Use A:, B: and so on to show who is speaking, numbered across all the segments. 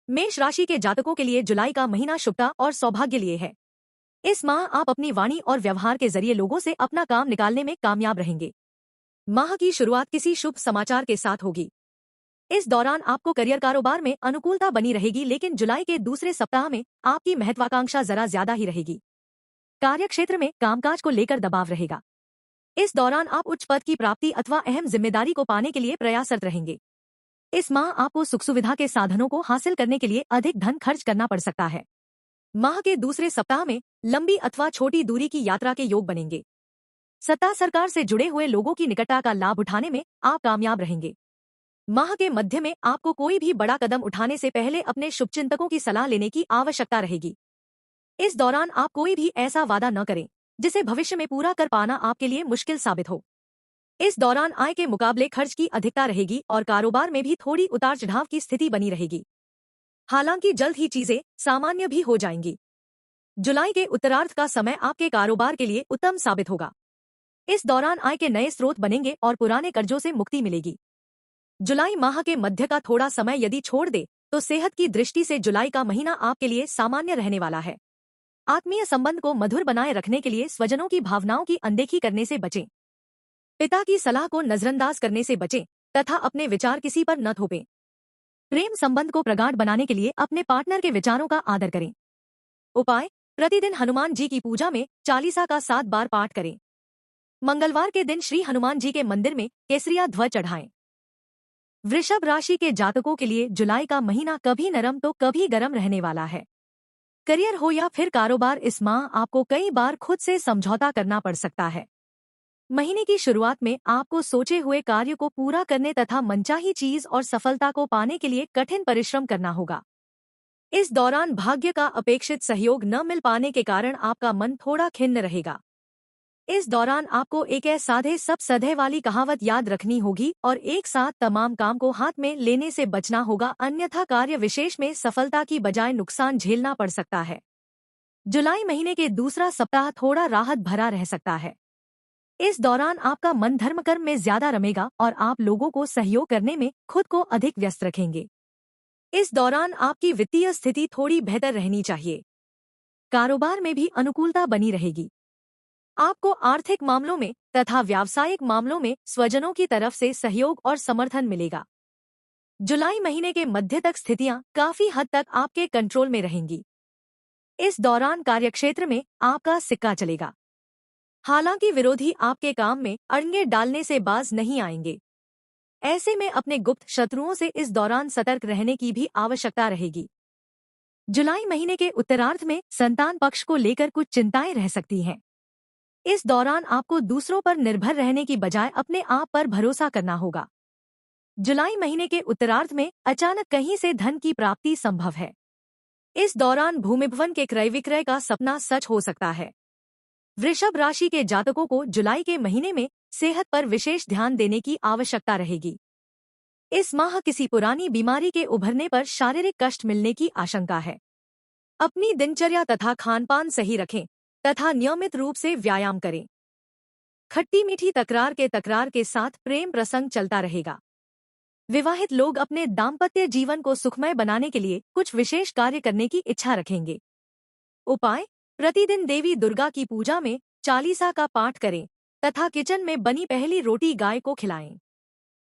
A: मेष राशि के जातकों के लिए जुलाई का महीना शुभता और सौभाग्य लिए है। इस माह आप अपनी वाणी और व्यवहार के जरिए लोगों से अपना काम निकालने में कामयाब रहेंगे। माह की शुरुआत किसी शुभ समाचार के साथ होगी। इस दौरान आपको करियर कारोबार में अनुकूलता बनी रहेगी, लेकिन जुलाई के दूसरे सप्ताह में आपकी महत्वाकांक्षा जरा ज्यादा ही रहेगी। कार्यक्षेत्र में कामकाज को लेकर दबाव रहेगा। इस दौरान आप उच्च पद की प्राप्ति अथवा अहम जिम्मेदारी को पाने के लिए प्रयासरत रहेंगे। इस माह आपको सुख सुविधा के साधनों को हासिल करने के लिए अधिक धन खर्च करना पड़ सकता है। माह के दूसरे सप्ताह में लंबी अथवा छोटी दूरी की यात्रा के योग बनेंगे। सत्ता सरकार से जुड़े हुए लोगों की निकटता का लाभ उठाने में आप कामयाब रहेंगे। माह के मध्य में आपको कोई भी बड़ा कदम उठाने से पहले अपने शुभचिंतकों की सलाह लेने की आवश्यकता रहेगी। इस दौरान आप कोई भी ऐसा वादा न करें जिसे भविष्य में पूरा कर पाना आपके लिए मुश्किल साबित हो। इस दौरान आय के मुकाबले खर्च की अधिकता रहेगी और कारोबार में भी थोड़ी उतार चढ़ाव की स्थिति बनी रहेगी। हालांकि जल्द ही चीजें सामान्य भी हो जाएंगी। जुलाई के उत्तरार्ध का समय आपके कारोबार के लिए उत्तम साबित होगा। इस दौरान आय के नए स्रोत बनेंगे और पुराने कर्जों से मुक्ति मिलेगी। जुलाई माह के मध्य का थोड़ा समय यदि छोड़ दे तो सेहत की दृष्टि से जुलाई का महीना आपके लिए सामान्य रहने वाला है। आत्मीय संबंध को मधुर बनाए रखने के लिए स्वजनों की भावनाओं की अनदेखी करने से बचें। पिता की सलाह को नजरअंदाज करने से बचें तथा अपने विचार किसी पर न थोपें। प्रेम संबंध को प्रगाढ़ बनाने के लिए अपने पार्टनर के विचारों का आदर करें। उपाय: प्रतिदिन हनुमान जी की पूजा में चालीसा का 7 बार पाठ करें। मंगलवार के दिन श्री हनुमान जी के मंदिर में केसरिया ध्वज चढ़ाएं। वृषभ राशि के जातकों के लिए जुलाई का महीना कभी नरम तो कभी गर्म रहने वाला है। करियर हो या फिर कारोबार, इस माह आपको कई बार खुद से समझौता करना पड़ सकता है। महीने की शुरुआत में आपको सोचे हुए कार्य को पूरा करने तथा मनचाही चीज और सफलता को पाने के लिए कठिन परिश्रम करना होगा। इस दौरान भाग्य का अपेक्षित सहयोग न मिल पाने के कारण आपका मन थोड़ा खिन्न रहेगा। इस दौरान आपको एक साधे सब सधे वाली कहावत याद रखनी होगी और एक साथ तमाम काम को हाथ में लेने से बचना होगा, अन्यथा कार्य विशेष में सफलता की बजाय नुकसान झेलना पड़ सकता है। जुलाई महीने के दूसरा सप्ताह थोड़ा राहत भरा रह सकता है। इस दौरान आपका मन धर्म कर्म में ज्यादा रमेगा और आप लोगों को सहयोग करने में खुद को अधिक व्यस्त रखेंगे। इस दौरान आपकी वित्तीय स्थिति थोड़ी बेहतर रहनी चाहिए। कारोबार में भी अनुकूलता बनी रहेगी। आपको आर्थिक मामलों में तथा व्यावसायिक मामलों में स्वजनों की तरफ से सहयोग और समर्थन मिलेगा। जुलाई महीने के मध्य तक स्थितियां काफी हद तक आपके कंट्रोल में रहेंगी। इस दौरान कार्यक्षेत्र में आपका सिक्का चलेगा। हालांकि विरोधी आपके काम में अड़ंगे डालने से बाज नहीं आएंगे। ऐसे में अपने गुप्त शत्रुओं से इस दौरान सतर्क रहने की भी आवश्यकता रहेगी। जुलाई महीने के उत्तरार्ध में संतान पक्ष को लेकर कुछ चिंताएं रह सकती हैं। इस दौरान आपको दूसरों पर निर्भर रहने की बजाय अपने आप पर भरोसा करना होगा। जुलाई महीने के उत्तरार्ध में अचानक कहीं से धन की प्राप्ति संभव है। इस दौरान भूमि भवन के क्रय विक्रय का सपना सच हो सकता है। वृषभ राशि के जातकों को जुलाई के महीने में सेहत पर विशेष ध्यान देने की आवश्यकता रहेगी। इस माह किसी पुरानी बीमारी के उभरने पर शारीरिक कष्ट मिलने की आशंका है। अपनी दिनचर्या तथा खानपान सही रखें तथा नियमित रूप से व्यायाम करें। खट्टी मीठी तकरार के साथ प्रेम प्रसंग चलता रहेगा। विवाहित लोग अपने दाम्पत्य जीवन को सुखमय बनाने के लिए कुछ विशेष कार्य करने की इच्छा रखेंगे। उपाय: प्रतिदिन देवी दुर्गा की पूजा में चालीसा का पाठ करें तथा किचन में बनी पहली रोटी गाय को खिलाएं।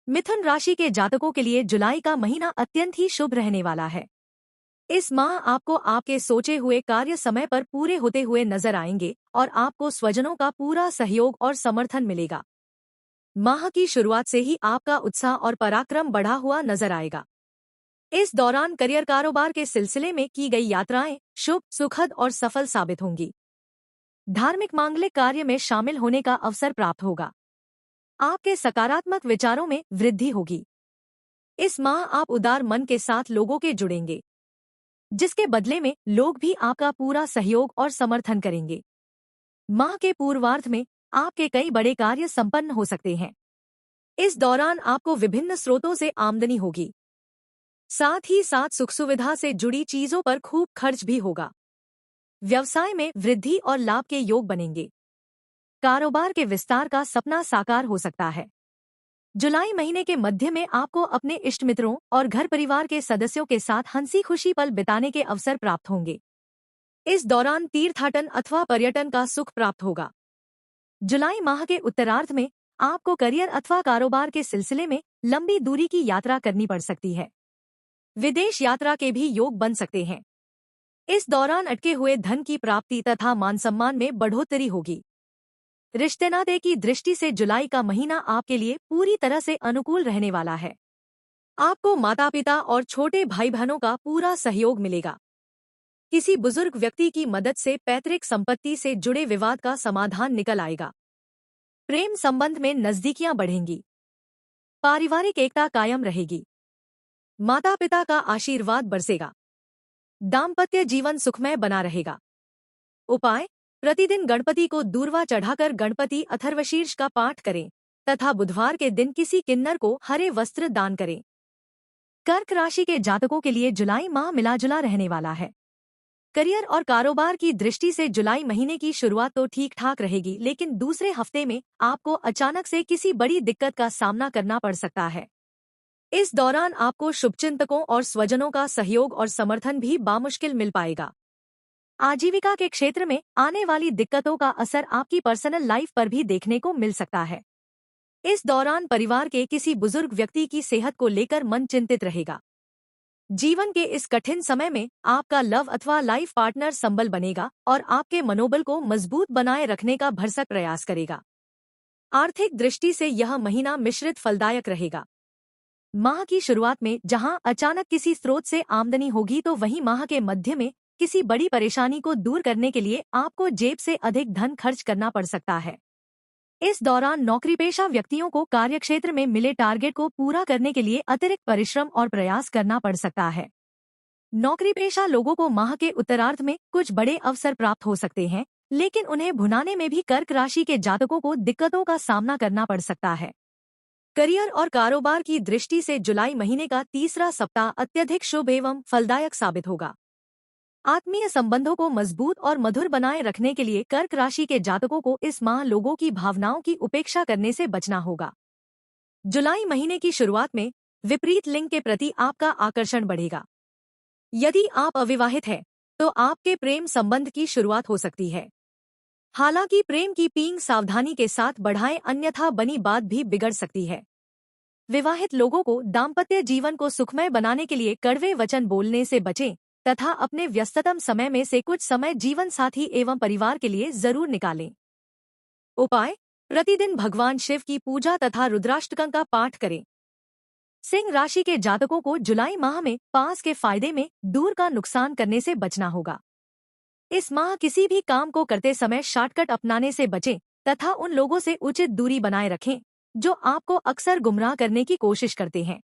A: मिथुन राशि के जातकों के लिए जुलाई का महीना अत्यंत ही शुभ रहने वाला है। इस माह आपको आपके सोचे हुए कार्य समय पर पूरे होते हुए नजर आएंगे और आपको स्वजनों का पूरा सहयोग और समर्थन मिलेगा। माह की शुरुआत से ही आपका उत्साह और पराक्रम बढ़ा हुआ नजर आएगा। इस दौरान करियर कारोबार के सिलसिले में की गई यात्राएं शुभ, सुखद और सफल साबित होंगी। धार्मिक मांगलिक कार्य में शामिल होने का अवसर प्राप्त होगा। आपके सकारात्मक विचारों में वृद्धि होगी। इस माह आप उदार मन के साथ लोगों के जुड़ेंगे, जिसके बदले में लोग भी आपका पूरा सहयोग और समर्थन करेंगे। माह के पूर्वार्ध में आपके कई बड़े कार्य संपन्न हो सकते हैं। इस दौरान आपको विभिन्न स्रोतों से आमदनी होगी। साथ ही साथ सुख सुविधा से जुड़ी चीजों पर खूब खर्च भी होगा। व्यवसाय में वृद्धि और लाभ के योग बनेंगे। कारोबार के विस्तार का सपना साकार हो सकता है। जुलाई महीने के मध्य में आपको अपने इष्ट मित्रों और घर परिवार के सदस्यों के साथ हंसी खुशी पल बिताने के अवसर प्राप्त होंगे। इस दौरान तीर्थाटन अथवा पर्यटन का सुख प्राप्त होगा। जुलाई माह के उत्तरार्ध में आपको करियर अथवा कारोबार के सिलसिले में लंबी दूरी की यात्रा करनी पड़ सकती है। विदेश यात्रा के भी योग बन सकते हैं। इस दौरान अटके हुए धन की प्राप्ति तथा मान सम्मान में बढ़ोतरी होगी। रिश्ते नाते की दृष्टि से जुलाई का महीना आपके लिए पूरी तरह से अनुकूल रहने वाला है। आपको माता पिता और छोटे भाई बहनों का पूरा सहयोग मिलेगा। किसी बुजुर्ग व्यक्ति की मदद से पैतृक संपत्ति से जुड़े विवाद का समाधान निकल आएगा। प्रेम संबंध में नजदीकियां बढ़ेंगी। पारिवारिक एकता कायम रहेगी। माता पिता का आशीर्वाद बरसेगा। दाम्पत्य जीवन सुखमय बना रहेगा। उपाय: प्रतिदिन गणपति को दूर्वा चढ़ाकर गणपति अथर्वशीर्ष का पाठ करें तथा बुधवार के दिन किसी किन्नर को हरे वस्त्र दान करें। कर्क राशि के जातकों के लिए जुलाई माह मिलाजुला रहने वाला है। करियर और कारोबार की दृष्टि से जुलाई महीने की शुरुआत तो ठीक ठाक रहेगी, लेकिन दूसरे हफ्ते में आपको अचानक से किसी बड़ी दिक्कत का सामना करना पड़ सकता है। इस दौरान आपको शुभचिंतकों और स्वजनों का सहयोग और समर्थन भी बामुश्किल मिल पाएगा। आजीविका के क्षेत्र में आने वाली दिक्कतों का असर आपकी पर्सनल लाइफ पर भी देखने को मिल सकता है। इस दौरान परिवार के किसी बुजुर्ग व्यक्ति की सेहत को लेकर मन चिंतित रहेगा। जीवन के इस कठिन समय में आपका लव अथवा लाइफ पार्टनर संबल बनेगा और आपके मनोबल को मजबूत बनाए रखने का भरसक प्रयास करेगा। आर्थिक दृष्टि से यह महीना मिश्रित फलदायक रहेगा। माह की शुरुआत में जहां अचानक किसी स्रोत से आमदनी होगी, तो वहीं माह के मध्य में किसी बड़ी परेशानी को दूर करने के लिए आपको जेब से अधिक धन खर्च करना पड़ सकता है। इस दौरान नौकरीपेशा व्यक्तियों को कार्यक्षेत्र में मिले टारगेट को पूरा करने के लिए अतिरिक्त परिश्रम और प्रयास करना पड़ सकता है। नौकरीपेशा लोगों को माह के उत्तरार्ध में कुछ बड़े अवसर प्राप्त हो सकते हैं, लेकिन उन्हें भुनाने में भी कर्क राशि के जातकों को दिक्कतों का सामना करना पड़ सकता है। करियर और कारोबार की दृष्टि से जुलाई महीने का तीसरा सप्ताह अत्यधिक शुभ एवं फलदायक साबित होगा। आत्मीय संबंधों को मजबूत और मधुर बनाए रखने के लिए कर्क राशि के जातकों को इस माह लोगों की भावनाओं की उपेक्षा करने से बचना होगा। जुलाई महीने की शुरुआत में विपरीत लिंग के प्रति आपका आकर्षण बढ़ेगा। यदि आप अविवाहित हैं, तो आपके प्रेम संबंध की शुरुआत हो सकती है। हालांकि प्रेम की पींग सावधानी के साथ बढ़ाएं, अन्यथा बनी बात भी बिगड़ सकती है। विवाहित लोगों को दाम्पत्य जीवन को सुखमय बनाने के लिए कड़वे वचन बोलने से बचें तथा अपने व्यस्ततम समय में से कुछ समय जीवन साथी एवं परिवार के लिए जरूर निकालें। उपाय: प्रतिदिन भगवान शिव की पूजा तथा रुद्राष्टकं का पाठ करें। सिंह राशि के जातकों को जुलाई माह में पास के फायदे में दूर का नुकसान करने से बचना होगा। इस माह किसी भी काम को करते समय शॉर्टकट अपनाने से बचें तथा उन लोगों से उचित दूरी बनाए रखें जो आपको अक्सर गुमराह करने की कोशिश करते हैं।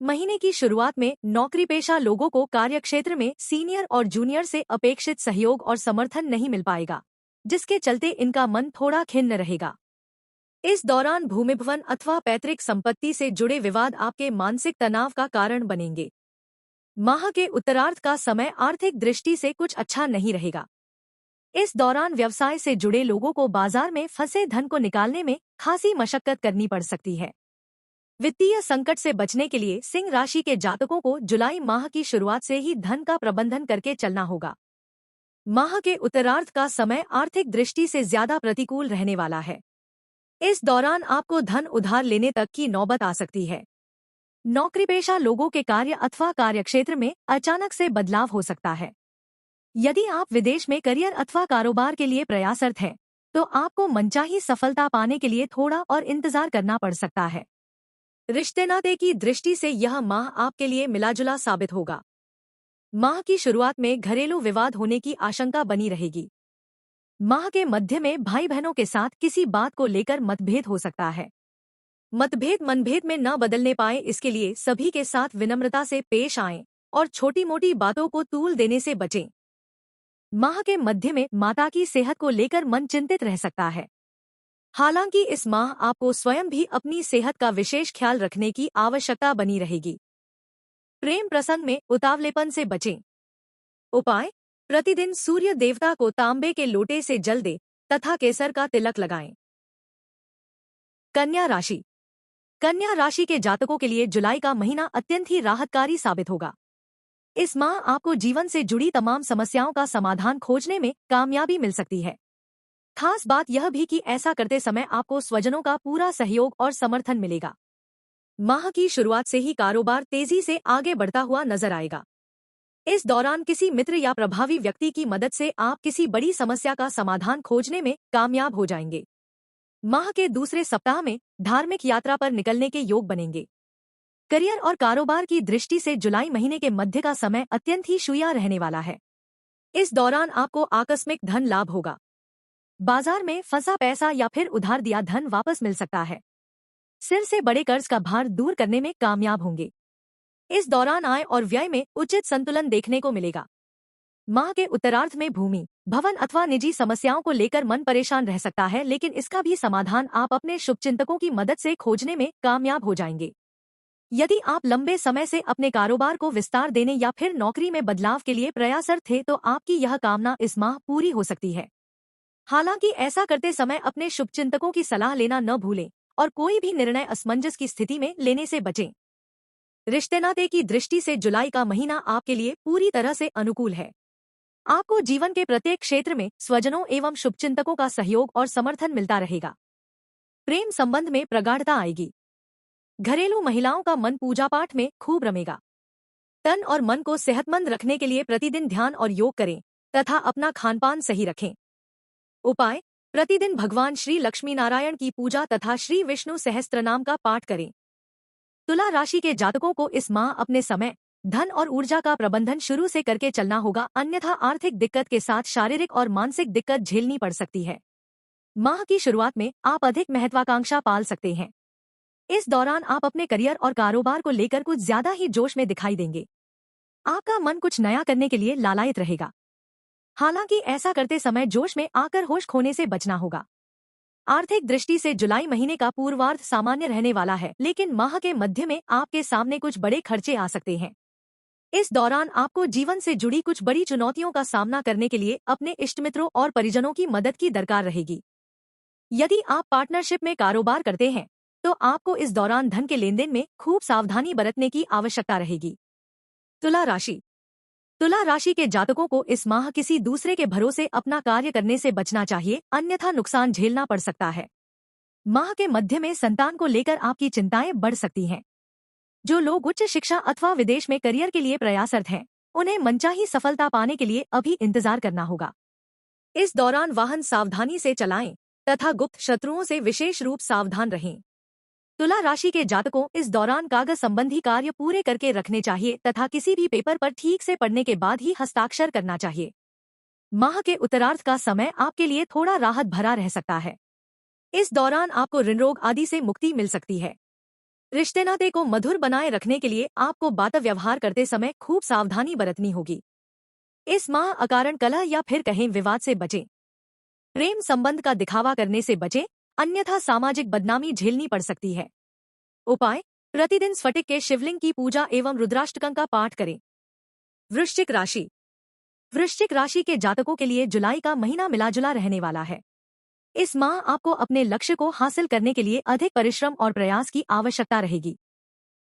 A: महीने की शुरुआत में नौकरीपेशा लोगों को कार्यक्षेत्र में सीनियर और जूनियर से अपेक्षित सहयोग और समर्थन नहीं मिल पाएगा, जिसके चलते इनका मन थोड़ा खिन्न रहेगा। इस दौरान भूमि भवन अथवा पैतृक संपत्ति से जुड़े विवाद आपके मानसिक तनाव का कारण बनेंगे। माह के उत्तरार्ध का समय आर्थिक दृष्टि से कुछ अच्छा नहीं रहेगा। इस दौरान व्यवसाय से जुड़े लोगों को बाजार में फंसे धन को निकालने में खासी मशक्कत करनी पड़ सकती है। वित्तीय संकट से बचने के लिए सिंह राशि के जातकों को जुलाई माह की शुरुआत से ही धन का प्रबंधन करके चलना होगा। माह के उत्तरार्ध का समय आर्थिक दृष्टि से ज्यादा प्रतिकूल रहने वाला है। इस दौरान आपको धन उधार लेने तक की नौबत आ सकती है। नौकरीपेशा लोगों के कार्य अथवा कार्यक्षेत्र में अचानक से बदलाव हो सकता है। यदि आप विदेश में करियर अथवा कारोबार के लिए प्रयासरत हैं, तो आपको मनचाही सफलता पाने के लिए थोड़ा और इंतजार करना पड़ सकता है। रिश्ते नाते की दृष्टि से यह माह आपके लिए मिलाजुला साबित होगा। माह की शुरुआत में घरेलू विवाद होने की आशंका बनी रहेगी। माह के मध्य में भाई बहनों के साथ किसी बात को लेकर मतभेद हो सकता है। मतभेद मनभेद में न बदलने पाए, इसके लिए सभी के साथ विनम्रता से पेश आएं और छोटी मोटी बातों को तूल देने से बचें। माह के मध्य में माता की सेहत को लेकर मन चिंतित रह सकता है। हालांकि इस माह आपको स्वयं भी अपनी सेहत का विशेष ख्याल रखने की आवश्यकता बनी रहेगी। प्रेम प्रसंग में उतावलेपन से बचें। उपाय: प्रतिदिन सूर्य देवता को तांबे के लोटे से जल दें तथा केसर का तिलक लगाएं। कन्या राशि। कन्या राशि के जातकों के लिए जुलाई का महीना अत्यंत ही राहतकारी साबित होगा। इस माह आपको जीवन से जुड़ी तमाम समस्याओं का समाधान खोजने में कामयाबी मिल सकती है। खास बात यह भी कि ऐसा करते समय आपको स्वजनों का पूरा सहयोग और समर्थन मिलेगा। माह की शुरुआत से ही कारोबार तेजी से आगे बढ़ता हुआ नजर आएगा। इस दौरान किसी मित्र या प्रभावी व्यक्ति की मदद से आप किसी बड़ी समस्या का समाधान खोजने में कामयाब हो जाएंगे। माह के दूसरे सप्ताह में धार्मिक यात्रा पर निकलने के योग बनेंगे। करियर और कारोबार की दृष्टि से जुलाई महीने के मध्य का समय अत्यंत ही शुष्क रहने वाला है। इस दौरान आपको आकस्मिक धन लाभ होगा। बाजार में फंसा पैसा या फिर उधार दिया धन वापस मिल सकता है। सिर से बड़े कर्ज का भार दूर करने में कामयाब होंगे। इस दौरान आय और व्यय में उचित संतुलन देखने को मिलेगा। माह के उत्तरार्ध में भूमि, भवन अथवा निजी समस्याओं को लेकर मन परेशान रह सकता है, लेकिन इसका भी समाधान आप अपने शुभचिंतकों की मदद से खोजने में कामयाब हो जाएंगे। यदि आप लंबे समय से अपने कारोबार को विस्तार देने या फिर नौकरी में बदलाव के लिए प्रयासरत थे तो आपकी यह कामना इस माह पूरी हो सकती है। हालांकि ऐसा करते समय अपने शुभचिंतकों की सलाह लेना न भूलें और कोई भी निर्णय असमंजस की स्थिति में लेने से बचें। रिश्ते नाते की दृष्टि से जुलाई का महीना आपके लिए पूरी तरह से अनुकूल है। आपको जीवन के प्रत्येक क्षेत्र में स्वजनों एवं शुभचिंतकों का सहयोग और समर्थन मिलता रहेगा। प्रेम संबंध में प्रगाढ़ता आएगी। घरेलू महिलाओं का मन पूजा पाठ में खूब रमेगा। तन और मन को सेहतमंद रखने के लिए प्रतिदिन ध्यान और योग करें तथा अपना खानपान सही रखें। उपाय: प्रतिदिन भगवान श्री लक्ष्मी नारायण की पूजा तथा श्री विष्णु सहस्त्रनाम का पाठ करें। तुला राशि के जातकों को इस माह अपने समय, धन और ऊर्जा का प्रबंधन शुरू से करके चलना होगा, अन्यथा आर्थिक दिक्कत के साथ शारीरिक और मानसिक दिक्कत झेलनी पड़ सकती है। माह की शुरुआत में आप अधिक महत्वाकांक्षा पाल सकते हैं। इस दौरान आप अपने करियर और कारोबार को लेकर कुछ ज्यादा ही जोश में दिखाई देंगे। आपका मन कुछ नया करने के लिए लालायित रहेगा। हालांकि ऐसा करते समय जोश में आकर होश खोने से बचना होगा। आर्थिक दृष्टि से जुलाई महीने का पूर्वार्ध सामान्य रहने वाला है, लेकिन माह के मध्य में आपके सामने कुछ बड़े खर्चे आ सकते हैं। इस दौरान आपको जीवन से जुड़ी कुछ बड़ी चुनौतियों का सामना करने के लिए अपने इष्टमित्रों और परिजनों की मदद की दरकार रहेगी। यदि आप पार्टनरशिप में कारोबार करते हैं तो आपको इस दौरान धन के लेनदेन में खूब सावधानी बरतने की आवश्यकता रहेगी। तुला राशि के जातकों को इस माह किसी दूसरे के भरोसे अपना कार्य करने से बचना चाहिए, अन्यथा नुकसान झेलना पड़ सकता है। माह के मध्य में संतान को लेकर आपकी चिंताएं बढ़ सकती हैं। जो लोग उच्च शिक्षा अथवा विदेश में करियर के लिए प्रयासरत हैं, उन्हें मनचाही सफलता पाने के लिए अभी इंतजार करना होगा। इस दौरान वाहन सावधानी से चलाएं तथा गुप्त शत्रुओं से विशेष रूप सावधान रहें। तुला राशि के जातकों इस दौरान कागज संबंधी कार्य पूरे करके रखने चाहिए तथा किसी भी पेपर पर ठीक से पढ़ने के बाद ही हस्ताक्षर करना चाहिए। माह के उत्तरार्ध का समय आपके लिए थोड़ा राहत भरा रह सकता है। इस दौरान आपको ऋण रोग आदि से मुक्ति मिल सकती है। रिश्ते नाते को मधुर बनाए रखने के लिए आपको बात व्यवहार करते समय खूब सावधानी बरतनी होगी। इस माह अकारण कलह या फिर कहें विवाद से बचें। प्रेम संबंध का दिखावा करने से बचें, अन्यथा सामाजिक बदनामी झेलनी पड़ सकती है। उपाय: प्रतिदिन स्फटिक के शिवलिंग की पूजा एवं रुद्राष्टकं का पाठ करें। वृश्चिक राशि के जातकों के लिए जुलाई का महीना मिलाजुला रहने वाला है। इस माह आपको अपने लक्ष्य को हासिल करने के लिए अधिक परिश्रम और प्रयास की आवश्यकता रहेगी।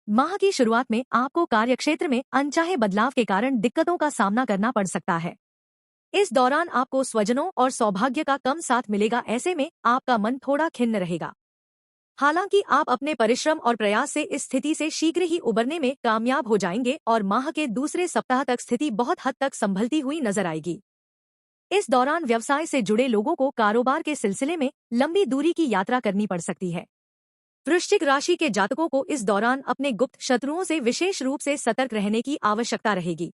A: माह की शुरुआत में आपको कार्यक्षेत्र में अनचाहे बदलाव के कारण दिक्कतों का सामना करना पड़ सकता है। इस दौरान आपको स्वजनों और सौभाग्य का कम साथ मिलेगा, ऐसे में आपका मन थोड़ा खिन्न रहेगा। हालांकि आप अपने परिश्रम और प्रयास से इस स्थिति से शीघ्र ही उबरने में कामयाब हो जाएंगे और माह के दूसरे सप्ताह तक स्थिति बहुत हद तक संभलती हुई नजर आएगी। इस दौरान व्यवसाय से जुड़े लोगों को कारोबार के सिलसिले में लंबी दूरी की यात्रा करनी पड़ सकती है। वृश्चिक राशि के जातकों को इस दौरान अपने गुप्त शत्रुओं से विशेष रूप से सतर्क रहने की आवश्यकता रहेगी।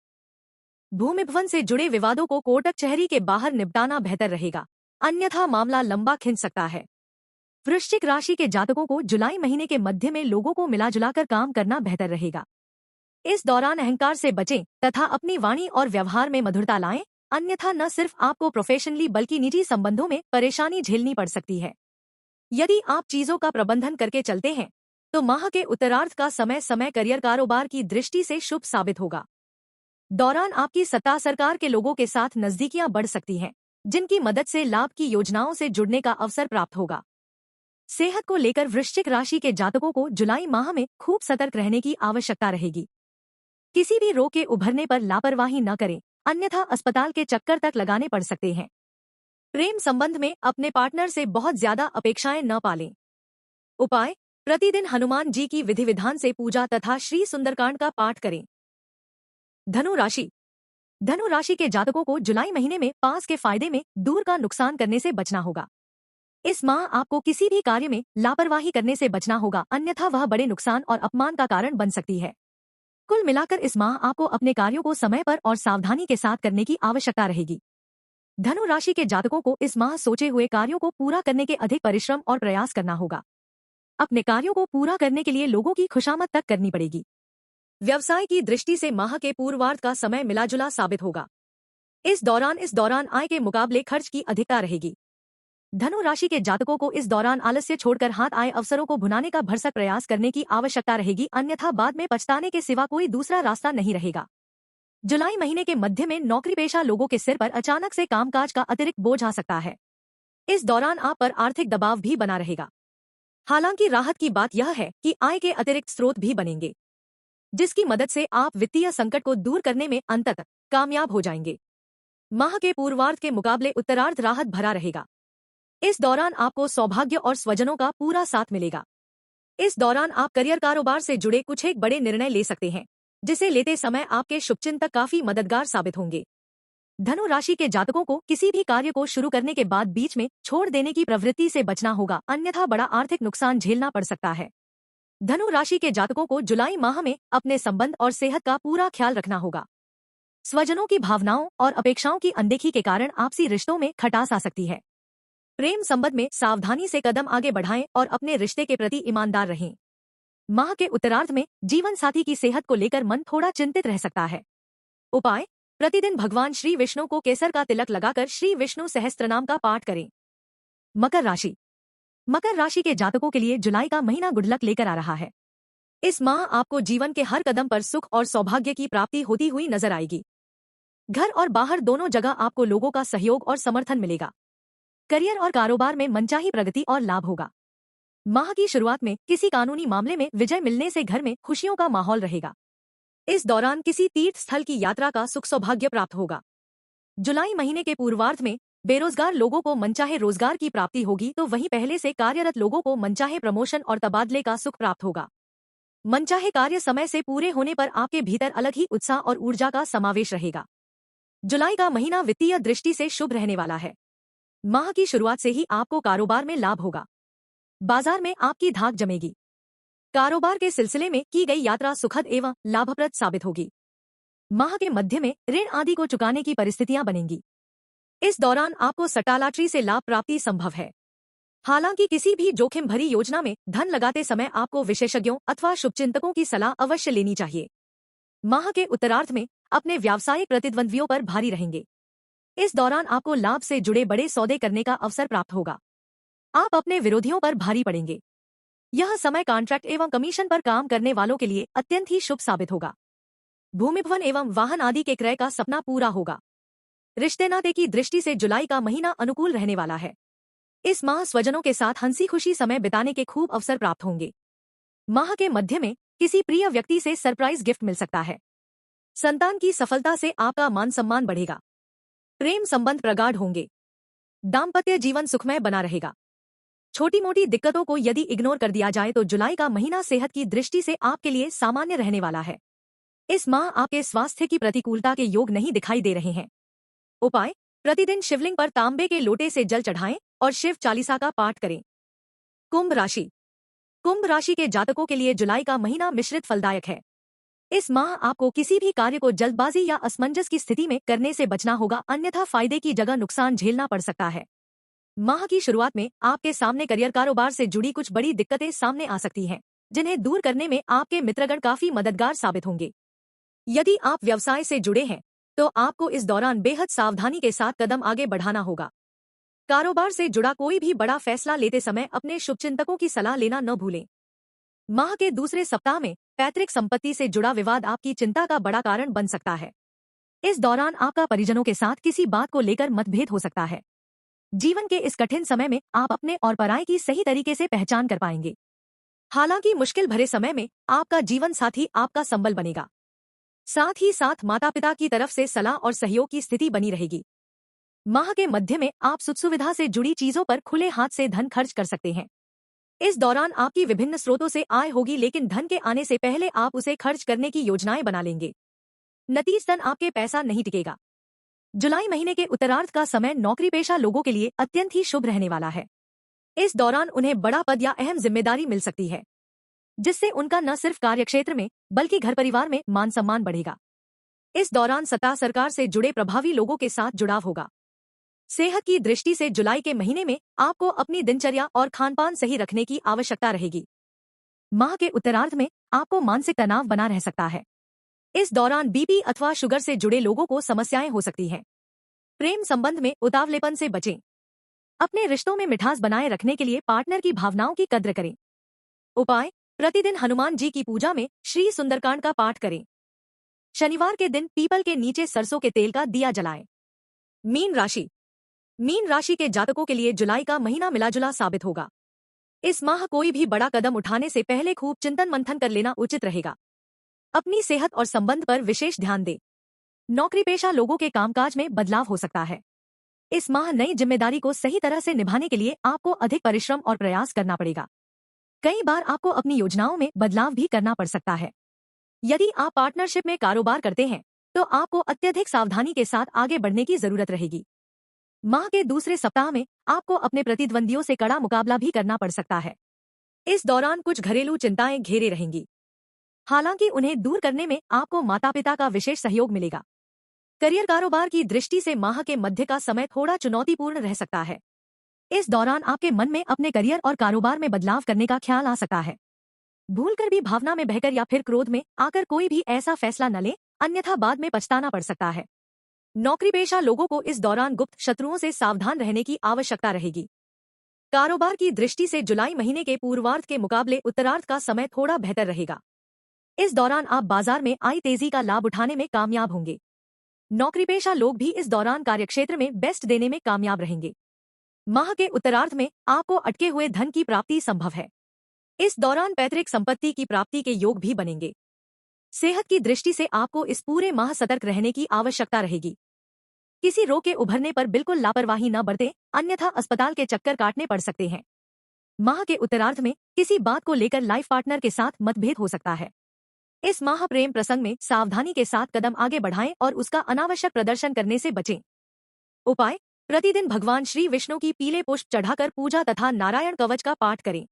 A: भूमि भवन से जुड़े विवादों को कोर्ट कचहरी के बाहर निपटाना बेहतर रहेगा, अन्यथा मामला लंबा खिंच सकता है। वृश्चिक राशि के जातकों को जुलाई महीने के मध्य में लोगों को मिलाजुलाकर काम करना बेहतर रहेगा। इस दौरान अहंकार से बचें तथा अपनी वाणी और व्यवहार में मधुरता लाएं, अन्यथा न सिर्फ आपको प्रोफेशनली बल्कि निजी संबंधों में परेशानी झेलनी पड़ सकती है। यदि आप चीजों का प्रबंधन करके चलते हैं तो माह के उत्तरार्ध का समय करियर कारोबार की दृष्टि से शुभ साबित होगा। दौरान आपकी सत्ता सरकार के लोगों के साथ नजदीकियां बढ़ सकती हैं, जिनकी मदद से लाभ की योजनाओं से जुड़ने का अवसर प्राप्त होगा। सेहत को लेकर वृश्चिक राशि के जातकों को जुलाई माह में खूब सतर्क रहने की आवश्यकता रहेगी। किसी भी रोग के उभरने पर लापरवाही न करें, अन्यथा अस्पताल के चक्कर तक लगाने पड़ सकते हैं। प्रेम संबंध में अपने पार्टनर से बहुत ज्यादा अपेक्षाएं न पालें। उपाय: प्रतिदिन हनुमान जी की विधि विधान से पूजा तथा श्री सुंदरकांड का पाठ करें। धनु राशि के जातकों को जुलाई महीने में पास के फायदे में दूर का नुकसान करने से बचना होगा। इस माह आपको किसी भी कार्य में लापरवाही करने से बचना होगा, अन्यथा वह बड़े नुकसान और अपमान का कारण बन सकती है। कुल मिलाकर इस माह आपको अपने कार्यों को समय पर और सावधानी के साथ करने की आवश्यकता रहेगी। धनु राशि के जातकों को इस माह सोचे हुए कार्यों को पूरा करने के अधिक परिश्रम और प्रयास करना होगा। अपने कार्यों को पूरा करने के लिए लोगों की खुशामद तक करनी पड़ेगी। व्यवसाय की दृष्टि से माह के पूर्वार्ध का समय मिलाजुला साबित होगा। इस दौरान आय के मुकाबले खर्च की अधिकता रहेगी। धनु राशि के जातकों को इस दौरान आलस्य छोड़कर हाथ आए अवसरों को भुनाने का भरसक प्रयास करने की आवश्यकता रहेगी, अन्यथा बाद में पछताने के सिवा कोई दूसरा रास्ता नहीं रहेगा। जुलाई महीने के मध्य में नौकरी पेशा लोगों के सिर पर अचानक से कामकाज का अतिरिक्त बोझ आ सकता है। इस दौरान आप पर आर्थिक दबाव भी बना रहेगा। हालांकि राहत की बात यह है कि आय के अतिरिक्त स्रोत भी बनेंगे, जिसकी मदद से आप वित्तीय संकट को दूर करने में अंततः कामयाब हो जाएंगे। माह के पूर्वार्ध के मुकाबले उत्तरार्ध राहत भरा रहेगा। इस दौरान आपको सौभाग्य और स्वजनों का पूरा साथ मिलेगा। इस दौरान आप करियर कारोबार से जुड़े कुछ एक बड़े निर्णय ले सकते हैं, जिसे लेते समय आपके शुभचिंतक काफी मददगार साबित होंगे। धनु राशि के जातकों को किसी भी कार्य को शुरू करने के बाद बीच में छोड़ देने की प्रवृत्ति से बचना होगा, अन्यथा बड़ा आर्थिक नुकसान झेलना पड़ सकता है। धनु राशि के जातकों को जुलाई माह में अपने संबंध और सेहत का पूरा ख्याल रखना होगा। स्वजनों की भावनाओं और अपेक्षाओं की अनदेखी के कारण आपसी रिश्तों में खटास आ सकती है। प्रेम संबंध में सावधानी से कदम आगे बढ़ाएं और अपने रिश्ते के प्रति ईमानदार रहें। माह के उत्तरार्ध में जीवन साथी की सेहत को लेकर मन थोड़ा चिंतित रह सकता है। उपाय: प्रतिदिन भगवान श्री विष्णु को केसर का तिलक लगाकर श्री विष्णु सहस्त्रनाम का पाठ करें। मकर राशि के जातकों के लिए जुलाई का महीना गुड लक लेकर आ रहा है। इस माह आपको जीवन के हर कदम पर सुख और सौभाग्य की प्राप्ति होती हुई नजर आएगी। घर और बाहर दोनों जगह आपको लोगों का सहयोग और समर्थन मिलेगा। करियर और कारोबार में मनचाही प्रगति और लाभ होगा। माह की शुरुआत में किसी कानूनी मामले में विजय मिलने से घर में खुशियों का माहौल रहेगा। इस दौरान किसी तीर्थ स्थल की यात्रा का सुख सौभाग्य प्राप्त होगा। जुलाई महीने के पूर्वार्ध में बेरोजगार लोगों को मनचाहे रोजगार की प्राप्ति होगी, तो वहीं पहले से कार्यरत लोगों को मनचाहे प्रमोशन और तबादले का सुख प्राप्त होगा। मनचाहे कार्य समय से पूरे होने पर आपके भीतर अलग ही उत्साह और ऊर्जा का समावेश रहेगा। जुलाई का महीना वित्तीय दृष्टि से शुभ रहने वाला है। माह की शुरुआत से ही आपको कारोबार में लाभ होगा। बाजार में आपकी धाक जमेगी। कारोबार के सिलसिले में की गई यात्रा सुखद एवं लाभप्रद साबित होगी। माह के मध्य में ऋण आदि को चुकाने की परिस्थितियां बनेंगी। इस दौरान आपको सट्टा से लाभ प्राप्ति संभव है। हालांकि किसी भी जोखिम भरी योजना में धन लगाते समय आपको विशेषज्ञों अथवा शुभचिंतकों की सलाह अवश्य लेनी चाहिए। माह के उत्तरार्ध में अपने व्यावसायिक प्रतिद्वंद्वियों पर भारी रहेंगे। इस दौरान आपको लाभ से जुड़े बड़े सौदे करने का अवसर प्राप्त होगा। आप अपने विरोधियों पर भारी पड़ेंगे। यह समय कॉन्ट्रैक्ट एवं कमीशन पर काम करने वालों के लिए अत्यंत ही शुभ साबित होगा। भूमि भवन एवं वाहन आदि के क्रय का सपना पूरा होगा। रिश्ते नाते की दृष्टि से जुलाई का महीना अनुकूल रहने वाला है। इस माह स्वजनों के साथ हंसी खुशी समय बिताने के खूब अवसर प्राप्त होंगे। माह के मध्य में किसी प्रिय व्यक्ति से सरप्राइज गिफ्ट मिल सकता है। संतान की सफलता से आपका मान सम्मान बढ़ेगा। प्रेम संबंध प्रगाढ़ होंगे। दाम्पत्य जीवन सुखमय बना रहेगा। छोटी मोटी दिक्कतों को यदि इग्नोर कर दिया जाए तो जुलाई का महीना सेहत की दृष्टि से आपके लिए सामान्य रहने वाला है। इस माह आपके स्वास्थ्य की प्रतिकूलता के योग नहीं दिखाई दे रहे हैं। उपाय: प्रतिदिन शिवलिंग पर तांबे के लोटे से जल चढ़ाएं और शिव चालीसा का पाठ करें। कुंभ राशि के जातकों के लिए जुलाई का महीना मिश्रित फलदायक है। इस माह आपको किसी भी कार्य को जल्दबाजी या असमंजस की स्थिति में करने से बचना होगा, अन्यथा फायदे की जगह नुकसान झेलना पड़ सकता है। माह की शुरुआत में आपके सामने करियर कारोबार से जुड़ी कुछ बड़ी दिक्कतें सामने आ सकती हैं, जिन्हें दूर करने में आपके मित्रगण काफी मददगार साबित होंगे। यदि आप व्यवसाय से जुड़े हैं तो आपको इस दौरान बेहद सावधानी के साथ कदम आगे बढ़ाना होगा। कारोबार से जुड़ा कोई भी बड़ा फैसला लेते समय अपने शुभचिंतकों की सलाह लेना न भूलें। माह के दूसरे सप्ताह में पैतृक संपत्ति से जुड़ा विवाद आपकी चिंता का बड़ा कारण बन सकता है। इस दौरान आपका परिजनों के साथ किसी बात को लेकर मतभेद हो सकता है। जीवन के इस कठिन समय में आप अपने और पराये की सही तरीके से पहचान कर पाएंगे। हालांकि मुश्किल भरे समय में आपका जीवन साथी आपका संबल बनेगा। साथ ही साथ माता पिता की तरफ से सलाह और सहयोग की स्थिति बनी रहेगी। माह के मध्य में आप सुख सुविधा से जुड़ी चीजों पर खुले हाथ से धन खर्च कर सकते हैं। इस दौरान आपकी विभिन्न स्रोतों से आय होगी, लेकिन धन के आने से पहले आप उसे खर्च करने की योजनाएं बना लेंगे। नतीजतन आपके पैसा नहीं टिकेगा। जुलाई महीने के उत्तरार्ध का समय नौकरी पेशा लोगों के लिए अत्यंत ही शुभ रहने वाला है। इस दौरान उन्हें बड़ा पद या अहम जिम्मेदारी मिल सकती है, जिससे उनका न सिर्फ कार्यक्षेत्र में बल्कि घर परिवार में मान सम्मान बढ़ेगा। इस दौरान सत्ता सरकार से जुड़े प्रभावी लोगों के साथ जुड़ाव होगा। सेहत की दृष्टि से जुलाई के महीने में आपको अपनी दिनचर्या और खानपान सही रखने की आवश्यकता रहेगी। माह के उत्तरार्ध में आपको मानसिक तनाव बना रह सकता है। इस दौरान बीपी अथवा शुगर से जुड़े लोगों को समस्याएं हो सकती हैं। प्रेम संबंध में उतावलेपन से बचें। अपने रिश्तों में मिठास बनाए रखने के लिए पार्टनर की भावनाओं की कद्र करें। उपाय: प्रतिदिन हनुमान जी की पूजा में श्री सुंदरकांड का पाठ करें। शनिवार के दिन पीपल के नीचे सरसों के तेल का दिया जलाएं। मीन राशि के जातकों के लिए जुलाई का महीना मिलाजुला साबित होगा। इस माह कोई भी बड़ा कदम उठाने से पहले खूब चिंतन मंथन कर लेना उचित रहेगा। अपनी सेहत और संबंध पर विशेष ध्यान दें। नौकरी पेशा लोगों के कामकाज में बदलाव हो सकता है। इस माह नई जिम्मेदारी को सही तरह से निभाने के लिए आपको अधिक परिश्रम और प्रयास करना पड़ेगा। कई बार आपको अपनी योजनाओं में बदलाव भी करना पड़ सकता है। यदि आप पार्टनरशिप में कारोबार करते हैं तो आपको अत्यधिक सावधानी के साथ आगे बढ़ने की जरूरत रहेगी। माह के दूसरे सप्ताह में आपको अपने प्रतिद्वंदियों से कड़ा मुकाबला भी करना पड़ सकता है। इस दौरान कुछ घरेलू चिंताएं घेरे रहेंगी। हालांकि उन्हें दूर करने में आपको माता पिता का विशेष सहयोग मिलेगा। करियर कारोबार की दृष्टि से माह के मध्य का समय थोड़ा चुनौतीपूर्ण रह सकता है। इस दौरान आपके मन में अपने करियर और कारोबार में बदलाव करने का ख्याल आ सकता है। भूलकर भी भावना में बहकर या फिर क्रोध में आकर कोई भी ऐसा फैसला न ले, अन्यथा बाद में पछताना पड़ सकता है। नौकरी पेशा लोगों को इस दौरान गुप्त शत्रुओं से सावधान रहने की आवश्यकता रहेगी। कारोबार की दृष्टि से जुलाई महीने के पूर्वार्ध के मुकाबले उत्तरार्ध का समय थोड़ा बेहतर रहेगा। इस दौरान आप बाजार में आई तेजी का लाभ उठाने में कामयाब होंगे। नौकरी पेशा लोग भी इस दौरान कार्यक्षेत्र में बेस्ट देने में कामयाब रहेंगे। माह के उत्तरार्ध में आपको अटके हुए धन की प्राप्ति संभव है। इस दौरान पैतृक संपत्ति की प्राप्ति के योग भी बनेंगे। सेहत की दृष्टि से आपको इस पूरे माह सतर्क रहने की आवश्यकता रहेगी। किसी रोग के उभरने पर बिल्कुल लापरवाही न बरतें, अन्यथा अस्पताल के चक्कर काटने पड़ सकते हैं। माह के उत्तरार्ध में किसी बात को लेकर लाइफ पार्टनर के साथ मतभेद हो सकता है। इस माह प्रेम प्रसंग में सावधानी के साथ कदम आगे बढ़ाएं और उसका अनावश्यक प्रदर्शन करने से बचें। उपाय: प्रतिदिन भगवान श्री विष्णु की पीले पुष्प चढ़ाकर पूजा तथा नारायण कवच का पाठ करें।